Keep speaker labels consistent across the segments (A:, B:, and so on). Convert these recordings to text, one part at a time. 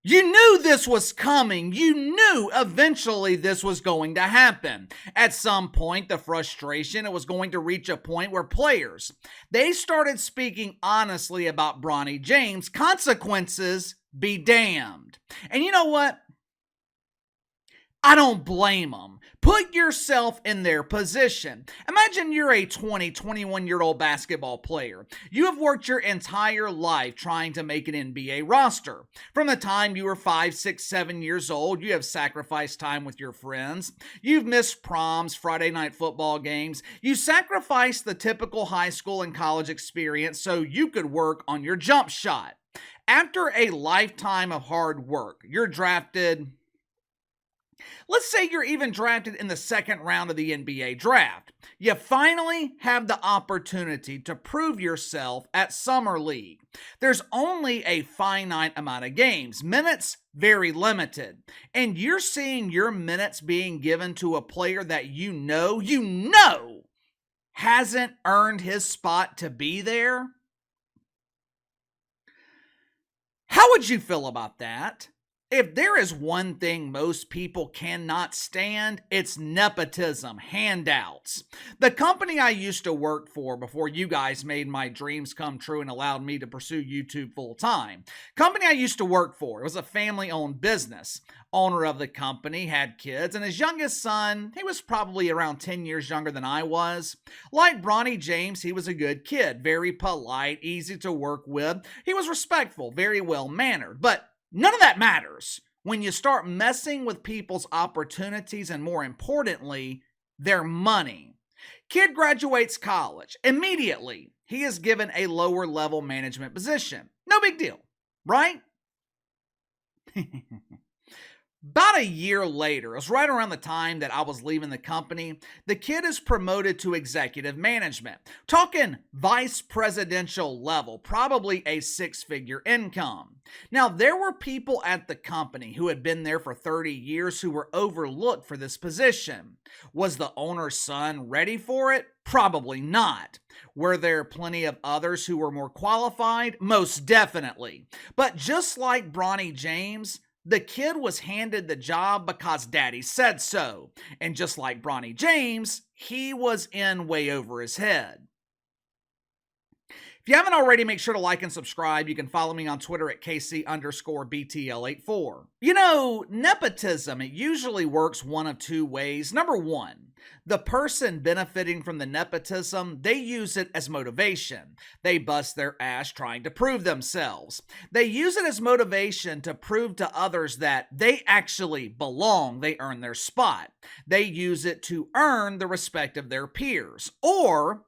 A: You knew this was coming. You knew eventually this was going to happen. At some point, the frustration, it was going to reach a point where players, they started speaking honestly about Bronny James. Consequences be damned. And you know what? I don't blame them. Put yourself in their position. Imagine you're a 20, 21-year-old basketball player. You have worked your entire life trying to make an NBA roster. From the time you were 5, 6, 7 years old, you have sacrificed time with your friends. You've missed proms, Friday night football games. You sacrificed the typical high school and college experience so you could work on your jump shot. After a lifetime of hard work, you're drafted. Let's say you're even drafted in the second round of the NBA draft. You finally have the opportunity to prove yourself at Summer League. There's only a finite amount of games, minutes very limited, and you're seeing your minutes being given to a player that you know hasn't earned his spot to be there. How would you feel about that? If there is one thing most people cannot stand, it's nepotism, handouts. The company I used to work for before you guys made my dreams come true and allowed me to pursue YouTube full time. Company I used to work for, it was a family-owned business. Owner of the company had kids, and his youngest son, he was probably around 10 years younger than I was. Like Bronny James, he was a good kid, very polite, easy to work with. He was respectful, very well-mannered, but none of that matters when you start messing with people's opportunities and, more importantly, their money. Kid graduates college. Immediately, he is given a lower level management position. No big deal, right? About a year later, it was right around the time that I was leaving the company, the kid is promoted to executive management. Talking vice presidential level, probably a six-figure income. Now, there were people at the company who had been there for 30 years who were overlooked for this position. Was the owner's son ready for it? Probably not. Were there plenty of others who were more qualified? Most definitely. But just like Bronny James, the kid was handed the job because daddy said so. And just like Bronny James, he was in way over his head. If you haven't already, make sure to like and subscribe. You can follow me on Twitter at KC_BTL84. You know, nepotism, it usually works one of two ways. Number one, the person benefiting from the nepotism, they use it as motivation. They bust their ass trying to prove themselves. They use it as motivation to prove to others that they actually belong. They earn their spot. They use it to earn the respect of their peers. Or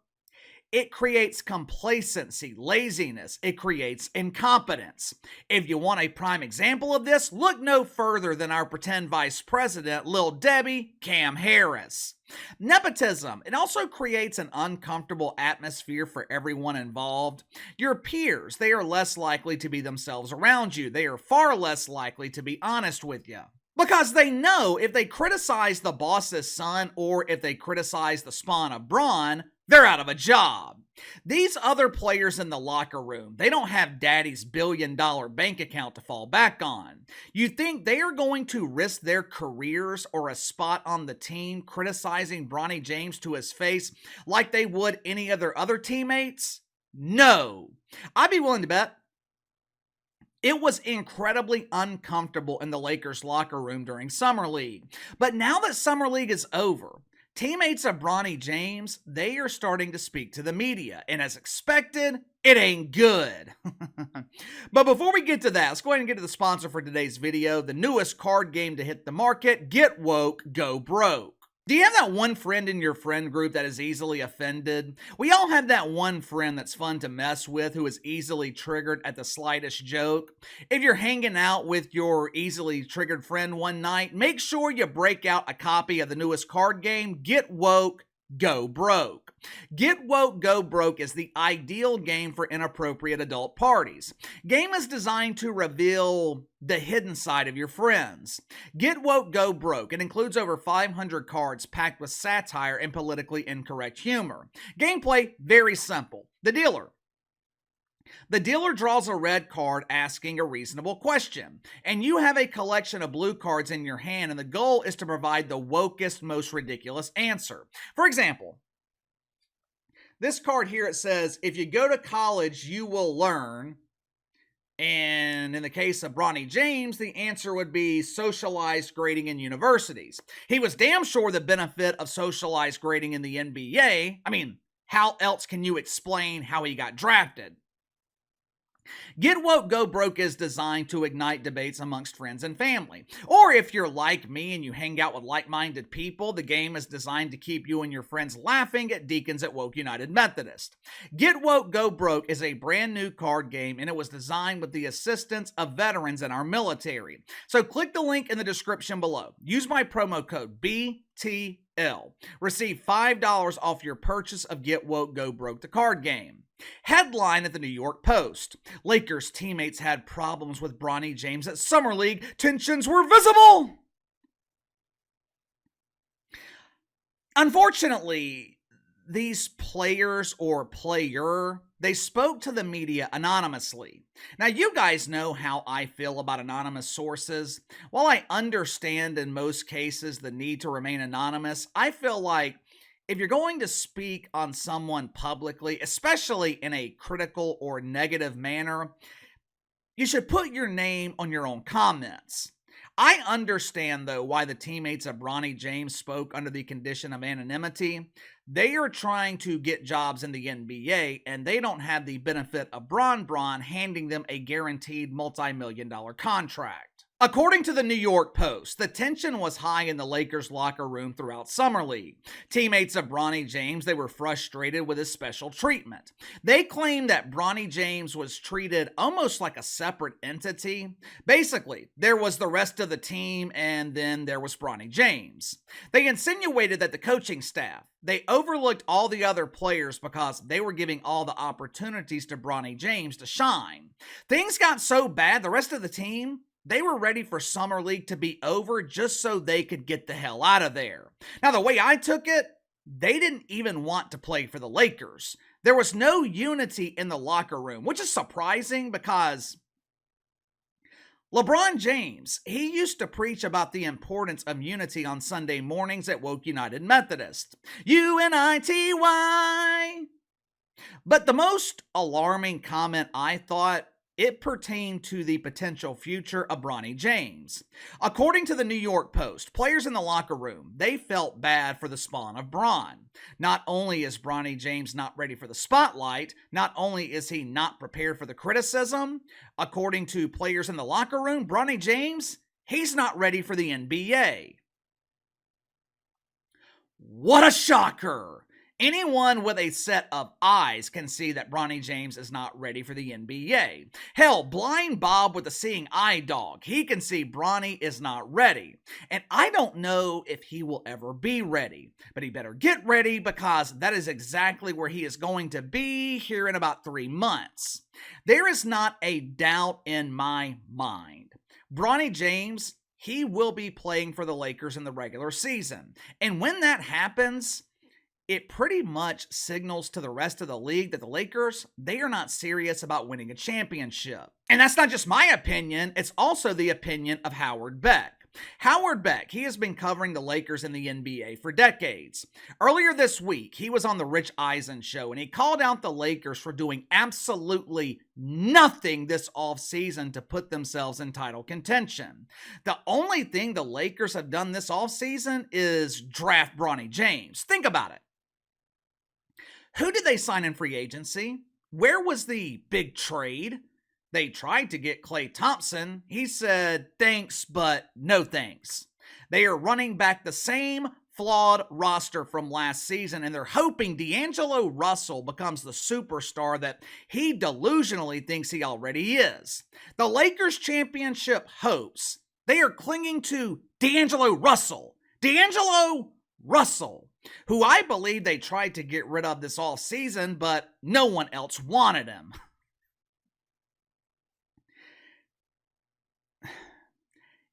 A: it creates complacency, laziness. It creates incompetence. If you want a prime example of this, look no further than our pretend vice president, Lil Debbie Cam Harris. Nepotism, it also creates an uncomfortable atmosphere for everyone involved. Your peers, they are less likely to be themselves around you. They are far less likely to be honest with you. Because they know if they criticize the boss's son or if they criticize the spawn of Bron, they're out of a job. These other players in the locker room, they don't have daddy's billion-dollar bank account to fall back on. You think they are going to risk their careers or a spot on the team criticizing Bronny James to his face like they would any of their other teammates? No. I'd be willing to bet it was incredibly uncomfortable in the Lakers locker room during Summer League. But now that Summer League is over, teammates of Bronny James, they are starting to speak to the media, and as expected, it ain't good. But before we get to that, let's go ahead and get to the sponsor for today's video, the newest card game to hit the market, Get Woke, Go Broke. Do you have that one friend in your friend group that is easily offended? We all have that one friend that's fun to mess with who is easily triggered at the slightest joke. If you're hanging out with your easily triggered friend one night, make sure you break out a copy of the newest card game, Get Woke, Go Broke. Get Woke, Go Broke is the ideal game for inappropriate adult parties. Game is designed to reveal the hidden side of your friends. Get Woke, Go Broke. It includes over 500 cards packed with satire and politically incorrect humor. Gameplay, very simple. The dealer, The dealer draws a red card asking a reasonable question, and you have a collection of blue cards in your hand, and the goal is to provide the wokest, most ridiculous answer. For example, this card here, it says, if you go to college, you will learn. And in the case of Bronny James, the answer would be socialized grading in universities. He was damn sure the benefit of socialized grading in the NBA. I mean, how else can you explain how he got drafted? Get Woke, Go Broke is designed to ignite debates amongst friends and family. Or if you're like me and you hang out with like-minded people, the game is designed to keep you and your friends laughing at deacons at Woke United Methodist. Get Woke, Go Broke is a brand new card game, and it was designed with the assistance of veterans in our military. So click the link in the description below. Use my promo code BTL. Receive $5 off your purchase of Get Woke, Go Broke, the card game. Headline at the New York Post. Lakers teammates had problems with Bronny James at Summer League. Tensions were visible. Unfortunately, these players or player, they spoke to the media anonymously. Now, you guys know how I feel about anonymous sources. While I understand in most cases the need to remain anonymous, I feel like if you're going to speak on someone publicly, especially in a critical or negative manner, you should put your name on your own comments. I understand, though, why the teammates of Bronny James spoke under the condition of anonymity. They are trying to get jobs in the NBA, and they don't have the benefit of Bron handing them a guaranteed multi-million-dollar contract. According to the New York Post, the tension was high in the Lakers locker room throughout Summer League. Teammates of Bronny James, they were frustrated with his special treatment. They claimed that Bronny James was treated almost like a separate entity. Basically, there was the rest of the team, and then there was Bronny James. They insinuated that the coaching staff, they overlooked all the other players because they were giving all the opportunities to Bronny James to shine. Things got so bad, the rest of the team, they were ready for Summer League to be over just so they could get the hell out of there. Now, the way I took it, they didn't even want to play for the Lakers. There was no unity in the locker room, which is surprising because LeBron James, he used to preach about the importance of unity on Sunday mornings at Woke United Methodist. UNITY! But the most alarming comment, I thought, it pertained to the potential future of Bronny James. According to the New York Post, players in the locker room, they felt bad for the spawn of Bron. Not only is Bronny James not ready for the spotlight, not only is he not prepared for the criticism, according to players in the locker room, Bronny James, he's not ready for the NBA. What a shocker! Anyone with a set of eyes can see that Bronny James is not ready for the NBA. Hell, blind Bob with a seeing eye dog, he can see Bronny is not ready. And I don't know if he will ever be ready, but he better get ready because that is exactly where he is going to be here in about 3 months. There is not a doubt in my mind. Bronny James, he will be playing for the Lakers in the regular season. And when that happens, it pretty much signals to the rest of the league that the Lakers, they are not serious about winning a championship. And that's not just my opinion, it's also the opinion of Howard Beck. Howard Beck, he has been covering the Lakers in the NBA for decades. Earlier this week, he was on the Rich Eisen show, and he called out the Lakers for doing absolutely nothing this offseason to put themselves in title contention. The only thing the Lakers have done this offseason is draft Bronny James. Think about it. Who did they sign in free agency? Where was the big trade? They tried to get Klay Thompson. He said, thanks, but no thanks. They are running back the same flawed roster from last season, and they're hoping D'Angelo Russell becomes the superstar that he delusionally thinks he already is. The Lakers' championship hopes, they are clinging to D'Angelo Russell. D'Angelo Russell, who I believe they tried to get rid of this offseason, but no one else wanted him.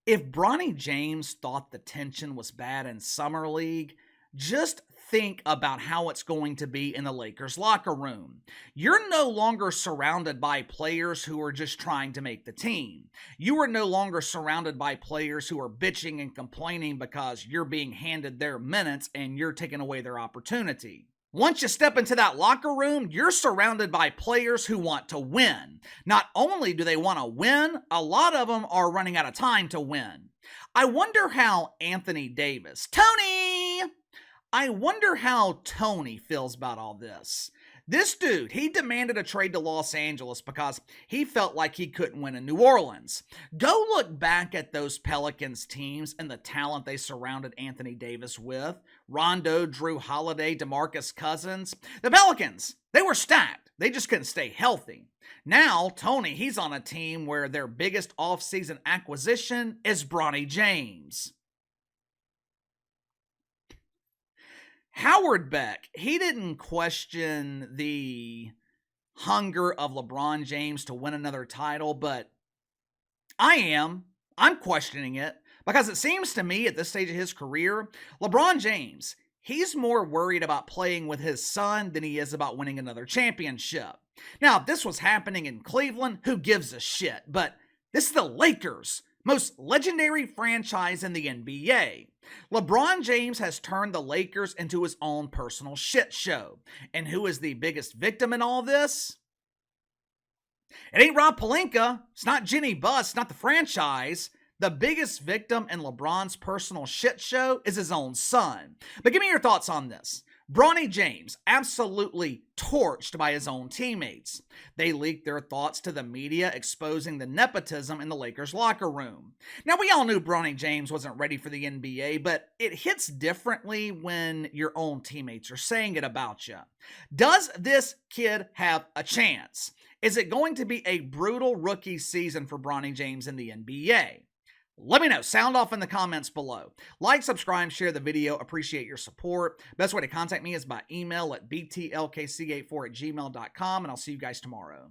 A: If Bronny James thought the tension was bad in Summer League, Just think about how it's going to be in the Lakers locker room. You're no longer surrounded by players who are just trying to make the team. You are no longer surrounded by players who are bitching and complaining because you're being handed their minutes and you're taking away their opportunity. Once you step into that locker room, you're surrounded by players who want to win. Not only do they want to win, a lot of them are running out of time to win. I wonder how Anthony Davis, I wonder how Tony feels about all this. This dude, he demanded a trade to Los Angeles because he felt like he couldn't win in New Orleans. Go look back at those Pelicans teams and the talent they surrounded Anthony Davis with. Rondo, Drew Holiday, DeMarcus Cousins. The Pelicans, they were stacked. They just couldn't stay healthy. Now, Tony, he's on a team where their biggest offseason acquisition is Bronny James. Howard Beck, he didn't question the hunger of LeBron James to win another title, but I am. I'm questioning it because it seems to me at this stage of his career, LeBron James, he's more worried about playing with his son than he is about winning another championship. Now, if this was happening in Cleveland, who gives a shit? But this is the Lakers, most legendary franchise in the NBA. LeBron James has turned the Lakers into his own personal shit show. And who is the biggest victim in all this? It ain't Rob Pelinka. It's not Jenny Buss. It's not the franchise. The biggest victim in LeBron's personal shit show is his own son. But give me your thoughts on this. Bronny James, absolutely torched by his own teammates. They leaked their thoughts to the media, exposing the nepotism in the Lakers locker room. Now, we all knew Bronny James wasn't ready for the NBA, but it hits differently when your own teammates are saying it about you. Does this kid have a chance? Is it going to be a brutal rookie season for Bronny James in the NBA? Let me know. Sound off in the comments below. Like, subscribe, share the video. Appreciate your support. Best way to contact me is by email at btlkc84@gmail.com, and I'll see you guys tomorrow.